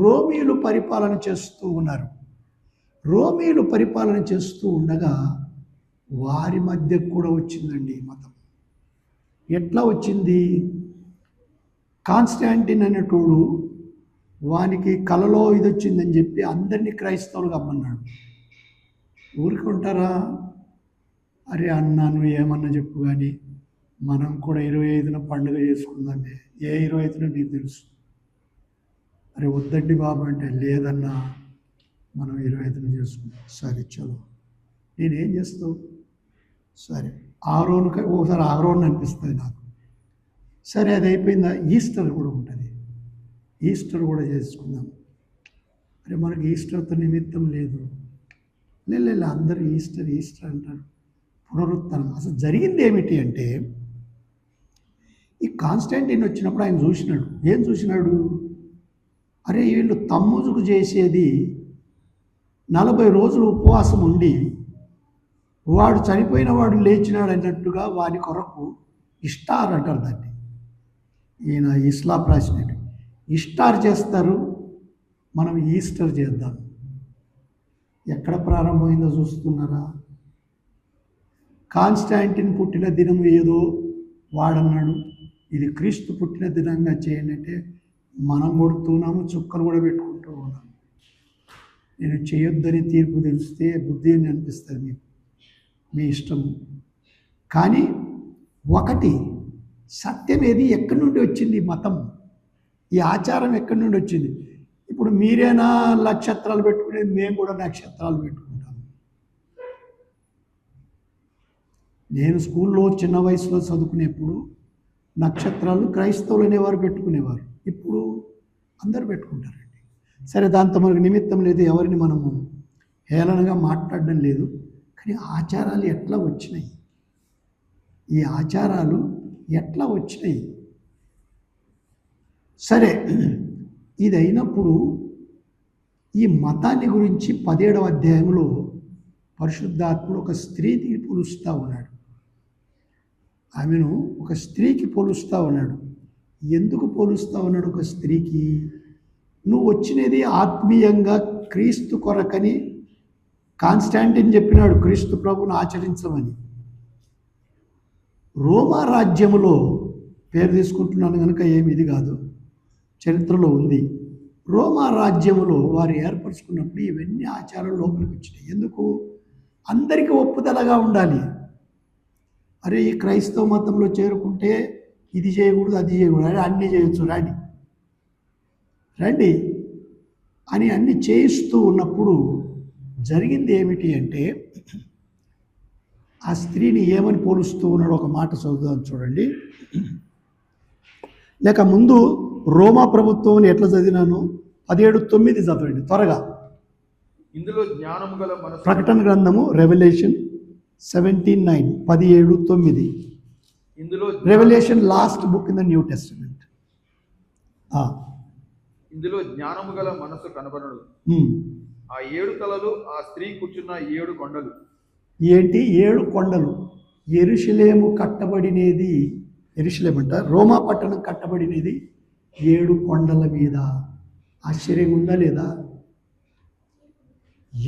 రోమీయులు పరిపాలన చేస్తూ ఉన్నారు. రోమీయులు పరిపాలన చేస్తూ ఉండగా వారి మధ్య కూడా వచ్చిందండి ఈ మతం. ఎట్లా వచ్చింది? కాన్స్టాంటిన్ అనేటోడు వానికి కలలో ఇది వచ్చిందని చెప్పి అందరినీ క్రైస్తవులుగా అమ్మన్నాడు. ఊరికి ఉంటారా? అరే అన్నా, నువ్వు ఏమన్నా చెప్పు, కానీ మనం కూడా 25న పండుగ చేసుకుందామే. ఏ 25న మీకు తెలుసు? అరే వద్దండి బాబు అంటే, లేదన్నా మనం 25న చేసుకుందాం. సరే చలో, నేనేం చేస్తావు? సరే ఆరోను, ఒకసారి ఆరోన్ అనిపిస్తుంది నాకు. సరే అది అయిపోయిందా? ఈస్టర్ కూడా ఉంటుంది, ఈస్టర్ కూడా చేసుకుందాం. అరే మనకి ఈస్టర్తో నిమిత్తం లేదు. లేదు, అందరూ ఈస్టర్ ఈస్టర్ అంటారు. పునరుత్థానం. అసలు జరిగింది ఏమిటి అంటే, ఈ కాన్స్టాంటిన్ వచ్చినప్పుడు ఆయన చూసినాడు. ఏం చూసినాడు? అరే వీళ్ళు తమ్మూజుకు చేసేది 40 రోజులు ఉపవాసం ఉండి వాడు చనిపోయిన వాడు లేచినాడు అన్నట్టుగా వాని కొరకు ఇష్టార్ అంటారు దాన్ని. ఈయన ఇస్లాం రాసినట్టు ఇష్టార్ చేస్తారు, మనం ఈస్టర్ చేద్దాం. ఎక్కడ ప్రారంభమైందో చూస్తున్నారా? కాన్స్టాంటిన్ పుట్టిన దినం ఏదో వాడన్నాడు, ఇది క్రీస్తు పుట్టిన దినంగా చేయండి అంటే మనం కొడుతున్నాము, చుక్కలు కూడా పెట్టుకుంటూ ఉన్నాము. నేను చేయొద్దని తీర్పు తెలిస్తే బుద్ధి అని అనిపిస్తుంది మీకు, మీ ఇష్టము. కానీ ఒకటి సత్యం ఏది, ఎక్కడి నుండి వచ్చింది మతం, ఈ ఆచారం ఎక్కడి నుండి వచ్చింది? ఇప్పుడు మీరేనా నక్షత్రాలు పెట్టుకునేది, మేము కూడా నక్షత్రాలు పెట్టుకుంటాము. నేను స్కూల్లో చిన్న వయసులో చదువుకునేప్పుడు నక్షత్రాలు క్రైస్తవులు అనేవారు పెట్టుకునేవారు, ఇప్పుడు అందరూ పెట్టుకుంటారండి. సరే, దాంతో మనకు నిమిత్తం లేదు, ఎవరిని మనము హేళనగా మాట్లాడడం లేదు. కానీ ఆచారాలు ఎట్లా వచ్చినాయి, ఈ ఆచారాలు ఎట్లా వచ్చినాయి? సరే, ఇది అయినప్పుడు ఈ మతాన్ని గురించి 17వ అధ్యాయంలో పరిశుద్ధాత్ముడు ఒక స్త్రీని పోలుస్తూ ఉన్నాడు. ఆమెను ఒక స్త్రీకి పోలుస్తూ ఉన్నాడు. ఎందుకు పోలుస్తూ ఉన్నాడు ఒక స్త్రీకి? నువ్వు వచ్చినది ఆత్మీయంగా క్రీస్తు కొరకని కాన్స్టాంటిన్ చెప్పినాడు, క్రీస్తు ప్రభువును ఆచరించమని. రోమా రాజ్యములో పేరు తీసుకుంటున్నాను కనుక ఏమి ఇది కాదు, చరిత్రలో ఉంది. రోమా రాజ్యములో వారు ఏర్పరచుకున్నప్పుడు ఇవన్నీ ఆచారాలు లోపలికి వచ్చినాయి. ఎందుకు? అందరికీ ఒప్పుదలగా ఉండాలి. అరే, ఈ క్రైస్తవ మతంలో చేరుకుంటే ఇది చేయకూడదు, అది చేయకూడదు, అరే అన్నీ చేయొచ్చు, రండి అని అన్ని చేయిస్తూ ఉన్నప్పుడు జరిగింది ఏమిటి అంటే, ఆ స్త్రీని ఏమని పోలుస్తూ ఉన్నాడు ఒక మాట చదువుదాం చూడండి. లేక ముందు రోమా ప్రభుత్వం ఎట్లా చదివినాను 17:9 చదవండి త్వరగా. ఇందులో జ్ఞానము గల మనసు, ప్రకటన గ్రంథము రెవల్యూషన్ 17:9 17:9. ఇందులో revolution last book in the new testament. ఇందులో జ్ఞానము గల మనసు కనబడడు. ఆ 7 తలలు, ఆ స్త్రీ కూర్చున్న 7 కొండలు. ఏంటి 7 కొండలు? యెరూషలేము కట్టబడినది, యెరూషలేము అంట, రోమా పట్టణం కట్టబడినది 7 కొండల మీద. ఆశ్చర్యంగా ఉందా లేదా?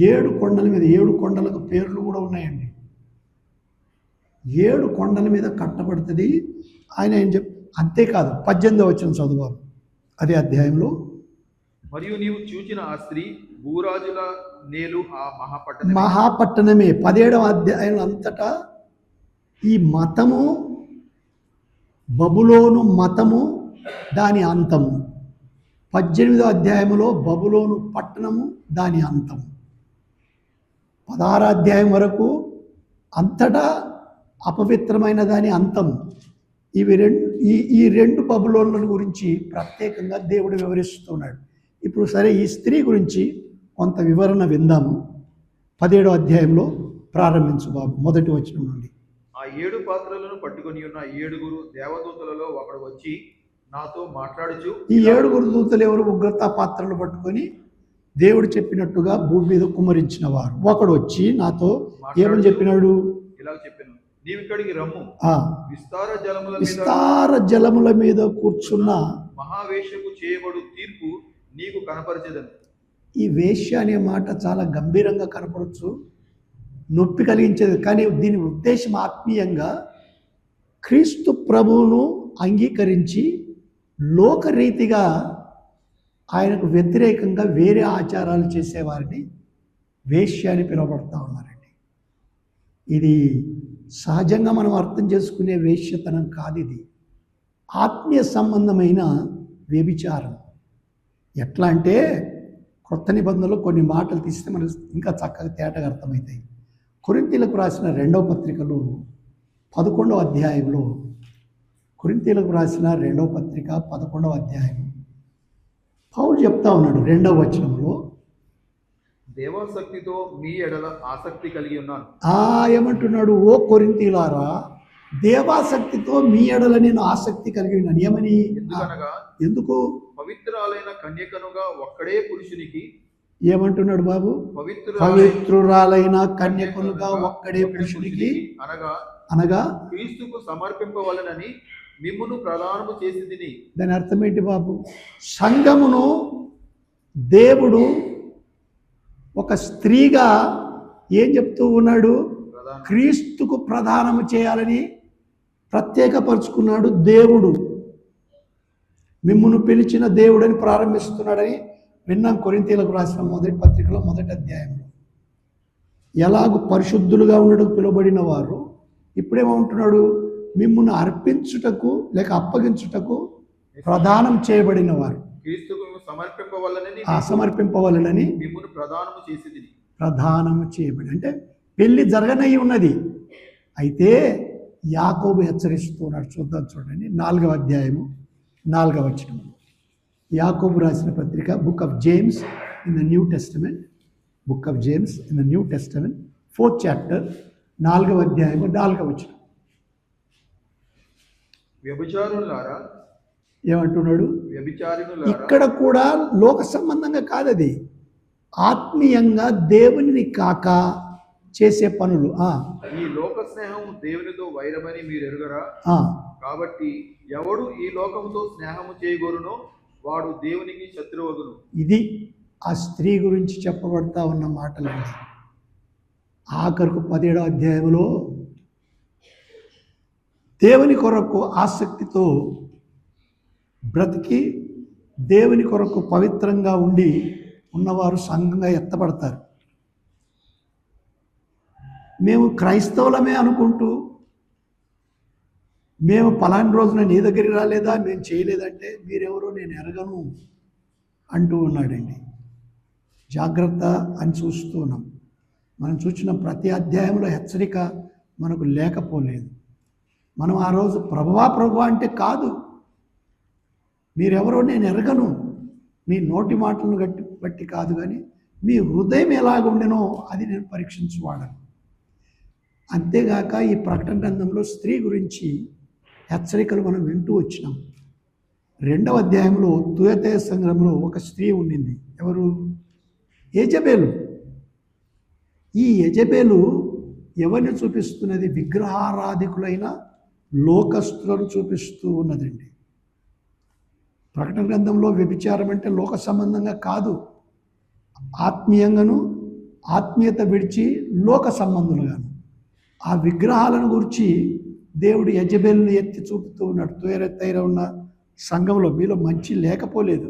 7 కొండల మీద, 7 కొండలకు పేర్లు కూడా ఉన్నాయండి. 7 కొండల మీద కట్టబడుతుంది ఆయన ఏం అంతేకాదు 18వ వచనం చదువు అదే అధ్యాయంలో. మరియు నీవు చూచిన ఆ స్త్రీ భూరాజుల నేలు ఆ మహాపట్టణమే. 17వ అధ్యాయంలో అంతటా ఈ మతము, బబులోను మతము, దాని అంతము. 18వ అధ్యాయంలో బబులోను పట్టణము, దాని అంతము. 16వ అధ్యాయం వరకు అంతటా అపవిత్రమైన దాని అంతము. ఈ రెండు బబులోనుల గురించి ప్రత్యేకంగా దేవుడు వివరిస్తున్నాడు. ఇప్పుడు సరే, ఈ స్త్రీ గురించి కొంత వివరణ విందాము. 17వ అధ్యాయంలో ప్రారంభించు బాబు, మొదటి వచనం నుండి. ఆ 7 పాత్రలను పట్టుకొని ఉన్న 7 దేవదూతలలో ఒకడు వచ్చి నాతో మాట్లాడుచు. ఈ 7 దూతలు ఎవరు? ఉగ్రతా పాత్రలు పట్టుకొని దేవుడు చెప్పినట్టుగా భూమి మీద కుమ్మరించిన వారు. ఒకడు వచ్చి నాతో ఏమని చెప్పినాడు? ఇలా చెప్పాను, నీవు ఇక్కడికి రమ్ము, విస్తార జలముల మీద కూర్చున్న మహావేశ్యకు చేయబడు తీర్పు నీకు కనపరిచేదని. ఈ వేశ్య అనే మాట చాలా గంభీరంగా కనపడవచ్చు, నొప్పి కలిగించేది. కానీ దీని ఉద్దేశం ఆత్మీయంగా క్రీస్తు ప్రభువును అంగీకరించి లోకరీతిగా ఆయనకు వ్యతిరేకంగా వేరే ఆచారాలు చేసేవారిని వేశ్య అని పిలువబడతా ఉన్నారండి. ఇది సహజంగా మనం అర్థం చేసుకునే వేశ్యతనం కాదు, ఇది ఆత్మీయ సంబంధమైన వ్యభిచారం. ఎట్లా అంటే కొత్త నిబంధనలో కొన్ని మాటలు తీస్తే మనకు ఇంకా చక్కగా తేటగా అర్థమవుతాయి. కొరింథీయులకు రాసిన 2వ పత్రికలో 11వ అధ్యాయంలో, కొరింథీయులకు రాసిన 2వ పత్రిక 11వ అధ్యాయం పౌలు చెప్తా ఉన్నాడు 2వ వచనంలో, దేవాసక్తితో మీ ఎడల ఆసక్తి కలిగి ఉన్నాను. ఏమంటున్నాడు? ఓ కొరింథీయులారా, దేవాసక్తితో మీ ఎడల నేను ఆసక్తి కలిగి ఉన్నాను. ఏమని? ఎందుకు? పవిత్రాలైన కన్యకనుగా ఒక్కడే పురుషునికి. ఏమంటున్నాడు బాబు? పవిత్రురాలైన కన్యకనుగా ఒక్కడే పురుషునికి, అనగా అనగా క్రీస్తుకు సమర్పింపవలనని మిమ్మును ప్రదానము చేసి తిని. దాని అర్థం ఏంటి బాబు? సంఘమును దేవుడు ఒక స్త్రీగా ఏం చెప్తూ ఉన్నాడు? క్రీస్తుకు ప్రదానము చేయాలని ప్రత్యేకపరుచుకున్నాడు దేవుడు. మిమ్మును పిలిచిన దేవుడని ప్రారంభిస్తున్నాడని విన్నాం కొరింథీయులకు రాసిన మొదటి పత్రికలో మొదటి అధ్యాయంలో. ఎలాగూ పరిశుద్ధులుగా ఉండడం పిలువబడిన వారు ఇప్పుడేమంటున్నాడు? మిమ్మును అర్పించుటకు లేక అప్పగించుటకు ప్రదానం చేయబడిన వారు, క్రీస్తుకు సమర్పింపవలనని సమర్పింపవలనని మిమ్మును ప్రదానము చేసి తిని. ప్రదానము చేయబడి అంటే పెళ్లి జరగనై ఉన్నది. అయితే యాకోబు హెచ్చరిస్తున్నాడు. చూద్దాం, చూడండి 4వ అధ్యాయము 4వ వచనం. యాకోబు రాసిన పత్రిక, book of James in the new testament, book of James in the new testament 4th chapter 4వ అధ్యాయము 4వ వచనం. వ్యభిచారులారా, ఏమంటున్నాడు? వ్యభిచారిణులారా, ఇక్కడ కూడా లోక సంబంధంగా కాదది, ఆత్మీయంగా దేవునిని కాక చేసే పనులు. ఈ లోక స్నేహం దేవునితో వైరమని మీరు ఎరుగరా? ఆ కాబట్టి ఎవడు ఈ లోకముతో స్నేహము చేయగోరునో వాడు దేవునికి శత్రువగును. ఇది ఆ స్త్రీ గురించి చెప్పబడతా ఉన్న మాటలండి. ఆఖరుకు 17వ అధ్యాయంలో దేవుని కొరకు ఆసక్తితో బ్రతికి దేవుని కొరకు పవిత్రంగా ఉండి ఉన్నవారు సంఘంగా ఎత్తబడతారు. మేము క్రైస్తవులమే అనుకుంటూ మేము పలాని రోజున నీ దగ్గరికి రాలేదా, మేము చేయలేదంటే మీరెవరో నేను ఎరగను అంటూ ఉన్నాడండి. జాగ్రత్త అని చూస్తూ ఉన్నాం. మనం చూసిన ప్రతి అధ్యాయంలో హెచ్చరిక మనకు లేకపోలేదు. మనం ఆ రోజు ప్రభువా ప్రభువా అంటే కాదు, మీరెవరో నేను ఎరగను, మీ నోటి మాటలను బట్టి కాదు, కానీ మీ హృదయం ఎలాగుండెనో అది నేను పరీక్షించువాడను. అంతేగాక ఈ ప్రకటన గ్రంథంలో స్త్రీ గురించి హెచ్చరికలు మనం వింటూ వచ్చినాం. 2వ అధ్యాయంలో తుయతయ సంఘంలో ఒక స్త్రీ ఉండింది. ఎవరు? యెజబెలు. ఈ యెజబెలు ఎవరిని చూపిస్తున్నది? విగ్రహారాధికులైన లోకస్తులను చూపిస్తూ ఉన్నదండి. ప్రకటన గ్రంథంలో వ్యభిచారం అంటే లోక సంబంధంగా కాదు, ఆత్మీయంగాను, ఆత్మీయత విడిచి లోక సంబంధులుగాను. ఆ విగ్రహాలను గురించి దేవుడు యెజబెలును ఎత్తి చూపుతూ ఉన్నాడు. తుయతైర ఉన్న సంఘంలో మీలో మంచి లేకపోలేదు,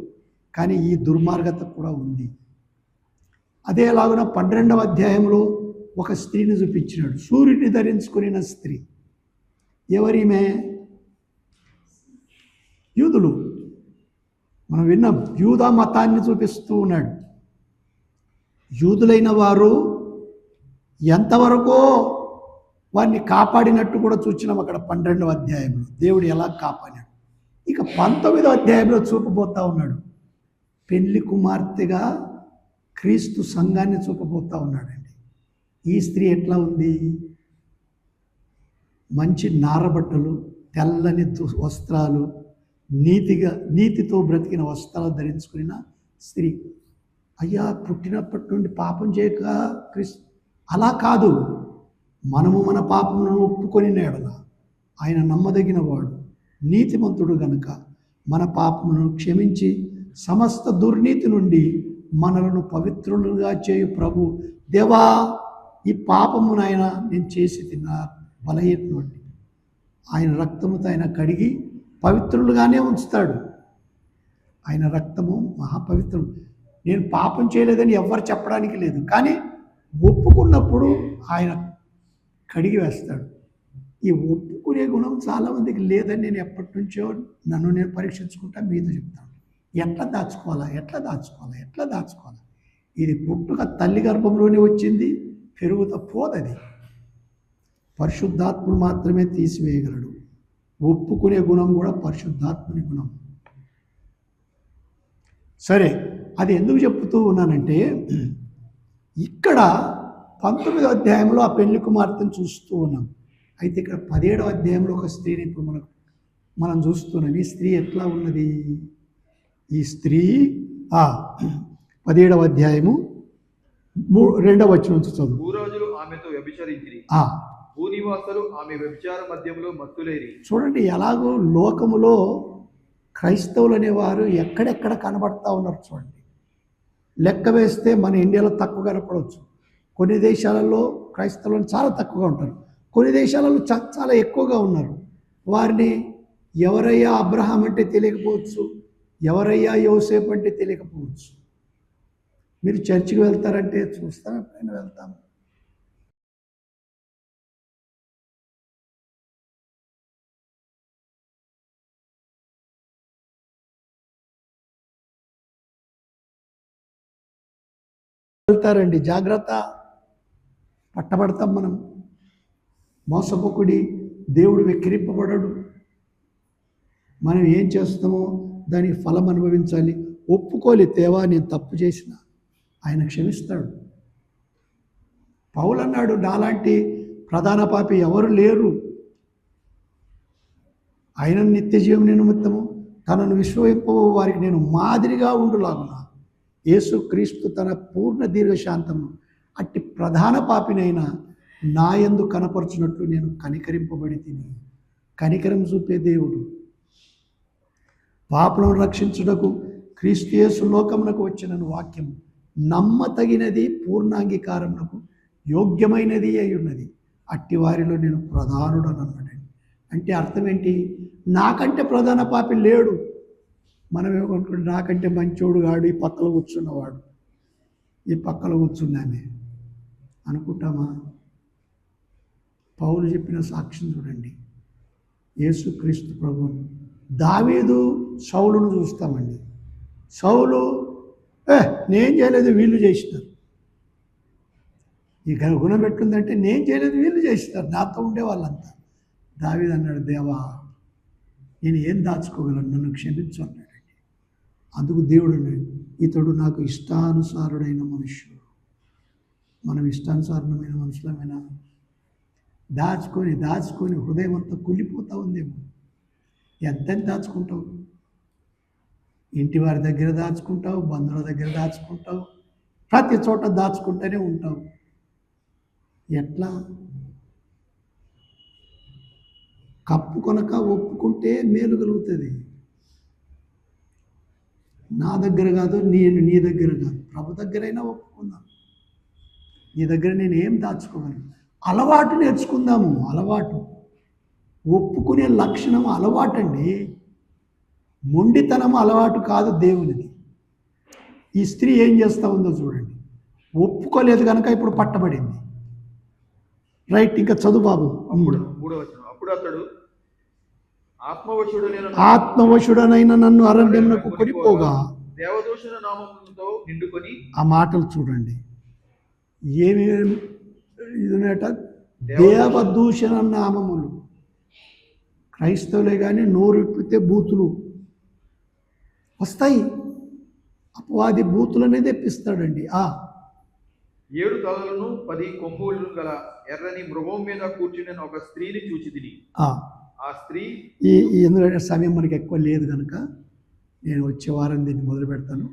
కానీ ఈ దుర్మార్గత కూడా ఉంది. అదేలాగున 12వ అధ్యాయంలో ఒక స్త్రీని చూపించినాడు, సూర్యుడిని ధరించుకున్న స్త్రీ. ఎవరిమే? యూదులు. మనం విన్నాం, యూదా మతాన్ని చూపిస్తూ ఉన్నాడు. యూదులైన వారు ఎంతవరకో వారిని కాపాడినట్టు కూడా చూసినాం అక్కడ 12వ అధ్యాయంలో దేవుడు ఎలా కాపాడాడు. ఇక 19వ అధ్యాయంలో చూపబోతా ఉన్నాడు. పెళ్లి కుమార్తెగా క్రీస్తు సంఘాన్ని చూపబోతా ఉన్నాడండి. ఈ స్త్రీ ఎట్లా ఉంది? మంచి నారబట్టలు, తెల్లని వస్త్రాలు, నీతితో బ్రతికిన వస్త్రాలు ధరించుకున్న స్త్రీ. అయ్యా, పుట్టినప్పటి నుండి పాపం చేయక అలా కాదు, మనము మన పాపములను ఒప్పుకొని నేడల ఆయన నమ్మదగిన వాడు, నీతిమంతుడు గనుక మన పాపములను క్షమించి సమస్త దుర్నీతి నుండి మనలను పవిత్రులుగా చేయు ప్రభు. దేవా, ఈ పాపమును ఆయన నేను చేసి తిన్నా బలహీన, ఆయన రక్తముతో ఆయన కడిగి పవిత్రులుగానే ఉంచుతాడు. ఆయన రక్తము మహాపవిత్రం. నేను పాపం చేయలేదని ఎవ్వరు చెప్పడానికి లేదు, కానీ ఒప్పుకున్నప్పుడు ఆయన కడిగి వేస్తాడు. ఈ ఒప్పుకునే గుణం చాలామందికి లేదని నేను ఎప్పటి నుంచో నన్ను నేను పరీక్షించుకుంటా మీతో చెప్తాను. ఎట్లా దాచుకోవాలా? ఇది పుట్టుక తల్లి గర్భంలోనే వచ్చింది, పెరుగుతా పోదది. పరిశుద్ధాత్ముడు మాత్రమే తీసివేయగలడు. ఒప్పుకునే గుణం కూడా పరిశుద్ధాత్ముని గుణం. సరే, అది ఎందుకు చెప్తూ ఉన్నానంటే, ఇక్కడ 19వ అధ్యాయంలో ఆ పెళ్లి కుమార్తెను చూస్తూ ఉన్నాం. అయితే ఇక్కడ 17వ అధ్యాయంలో ఒక స్త్రీని ఇప్పుడు మనం చూస్తున్నాం. ఈ స్త్రీ ఎట్లా ఉన్నది? ఈ స్త్రీ 17వ అధ్యాయము 2వ వచనం నుంచి చదువు. భూరాజులు ఆమెతో వ్యభిచరించిరి. భూనివాసులు ఆమె వ్యభిచార మధ్యంలో మత్తులేరి. చూడండి ఎలాగో లోకములో క్రైస్తవులు అనేవారు ఎక్కడెక్కడ కనబడతా ఉన్నారు చూడండి. లెక్క వేస్తే మన ఇండియాలో తక్కువ కనపడవచ్చు. కొన్ని దేశాలలో క్రైస్తవులు చాలా తక్కువగా ఉంటారు, కొన్ని దేశాలలో చాలా ఎక్కువగా ఉన్నారు. వారిని ఎవరయ్యా అబ్రహాం అంటే తెలియకపోవచ్చు, ఎవరయ్యా యోసేపు అంటే తెలియకపోవచ్చు. మీరు చర్చికి వెళ్తారంటే చూస్తాం, ఎప్పుడైనా వెళ్తాము. వెళ్తారండి, జాగ్రత్త, పట్టబడతాం మనం. మోసపోకుడి, దేవుడు వెక్కిరింపబడడు. మనం ఏం చేస్తామో దానికి ఫలం అనుభవించాలి. ఒప్పుకోలి, తేవా నేను తప్పు చేసిన, ఆయన క్షమిస్తాడు. పౌలు అన్నాడు, నాలాంటి ప్రధాన పాపి ఎవరు లేరు, ఆయన నిత్య జీవం నిమిత్తము తనను విశ్వసింప వారికి నేను మాదిరిగా ఉండులాగున యేసుక్రీస్తు తన పూర్ణ దీర్ఘశాంతము అట్టి ప్రధాన పాపినైనా నా యందు కనపరచునట్లు నేను కనికరింపబడి తిని. కనికరం చూపే దేవుడు. పాపులను రక్షించుటకు క్రీస్తు యేసు లోకమునకు వచ్చిన వాక్యం నమ్మతగినది, పూర్ణాంగీకారమునకు యోగ్యమైనది అయి ఉన్నది. అట్టి వారిలో నేను ప్రధానుడని అన్నాడండి. అంటే అర్థం ఏంటి? నాకంటే ప్రధాన పాపి లేడు. మనం ఏమనుకుంటే నాకంటే మంచోడు కాడు ఈ పక్కలో కూర్చున్నవాడు, ఈ పక్కలో కూర్చున్నామే అనుకుంటామా? పౌలు చెప్పిన సాక్ష్యం చూడండి. యేసుక్రీస్తు ప్రభువును, దావీదు సౌలును చూస్తామండి. సౌలు నేను చేయలేదు వీళ్ళు చేసినారు. ఈ గుణం ఎట్లుందంటే నేను చేయలేదు వీళ్ళు చేసినారు, నాతో ఉండే వాళ్ళంతా. దావీదు అన్నాడు, దేవా నేను ఏం దాచుకోగలను, నన్ను క్షమించు అన్నాడండి. అందుకు దేవుడు అన్నాడు, ఇతడు నాకు ఇష్టానుసారుడైన మనుష్యుడు. మనం ఇష్టానుసారమైన మనుషులమైనా దాచుకొని దాచుకొని హృదయం అంతా కుళ్ళిపోతూ ఉందేమో. ఎంతని దాచుకుంటావు? ఇంటి వారి దగ్గర దాచుకుంటావు, బంధువుల దగ్గర దాచుకుంటావు, ప్రతి చోట దాచుకుంటూనే ఉంటావు. ఎట్లా? కప్పు కొనక ఒప్పుకుంటే మేలు కలుగుతుంది. నా దగ్గర కాదు, నేను నీ దగ్గర కాదు, ప్రభు దగ్గరైనా ఒప్పుకుందాం. నీ దగ్గర నేను ఏం దాచుకోగలను? అలవాటు నేర్చుకుందాము. అలవాటు, ఒప్పుకునే లక్షణం అలవాటండి. మొండితనం అలవాటు కాదు దేవునిది. ఈ స్త్రీ ఏం చేస్తూ ఉందో చూడండి. ఒప్పుకోలేదు కనుక ఇప్పుడు పట్టబడింది. రైట్, ఇంకా చదువు బాబు. అప్పుడు అతడు ఆత్మవశుడనైన నన్ను అరణ్యమునకు కొనిపోగా దేవదూషణ నామముతో నిండుకొని. ఆ మాటలు చూడండి, ఏమి ఇదనట, దేవదూషణ నామములు. క్రైస్తవులే కానీ నోరిప్పితే బూతులు వస్తాయి. అపవాది బూతులనే తెప్పిస్తాడండి. 7 తలలను 10 కొమ్ములు గల ఎర్రని మృగం మీద కూర్చుని ఒక స్త్రీని చూచితిని. ఆ స్త్రీ ఎందుకంటే సమయం మనకి ఎక్కువ లేదు కనుక నేను వచ్చే వారం దీన్ని మొదలు పెడతాను.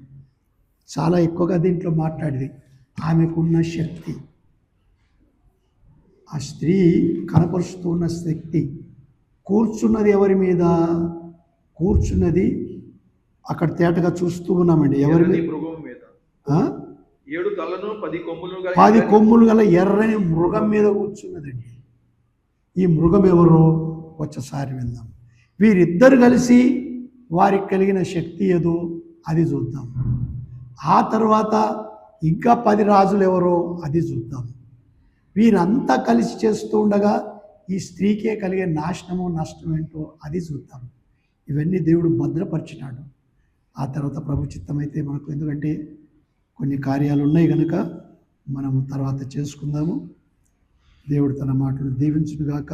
చాలా ఎక్కువగా దీంట్లో మాట్లాడేది ఆమెకున్న శక్తి. ఆ స్త్రీ కనపరుస్తున్న శక్తి. కూర్చున్నది ఎవరి మీద? కూర్చున్నది అక్కడ తేటగా చూస్తూ ఉన్నామండి. ఎవరి మీద? 7 తలను 10 కొమ్ములు గల 10 కొమ్ములు గల ఎర్రని మృగం మీద కూర్చున్నదండి. ఈ మృగం ఎవరో వచ్చేసారి విందాం. వీరిద్దరు కలిసి వారికి కలిగిన శక్తి ఏదో అది చూద్దాం. ఆ తర్వాత ఇంకా 10 రాజులు ఎవరో అది చూద్దాం. వీరంతా కలిసి చేస్తూ ఉండగా ఈ స్త్రీకే కలిగే నాశనమో నష్టం ఏంటో అది చూద్దాం. ఇవన్నీ దేవుడు భద్రపరిచినాడు. ఆ తర్వాత ప్రభు చిత్తమైతే మనకు, ఎందుకంటే కొన్ని కార్యాలు ఉన్నాయి కనుక మనము తర్వాత చేసుకుందాము. దేవుడు తన మాటలు దీవించునుగాక.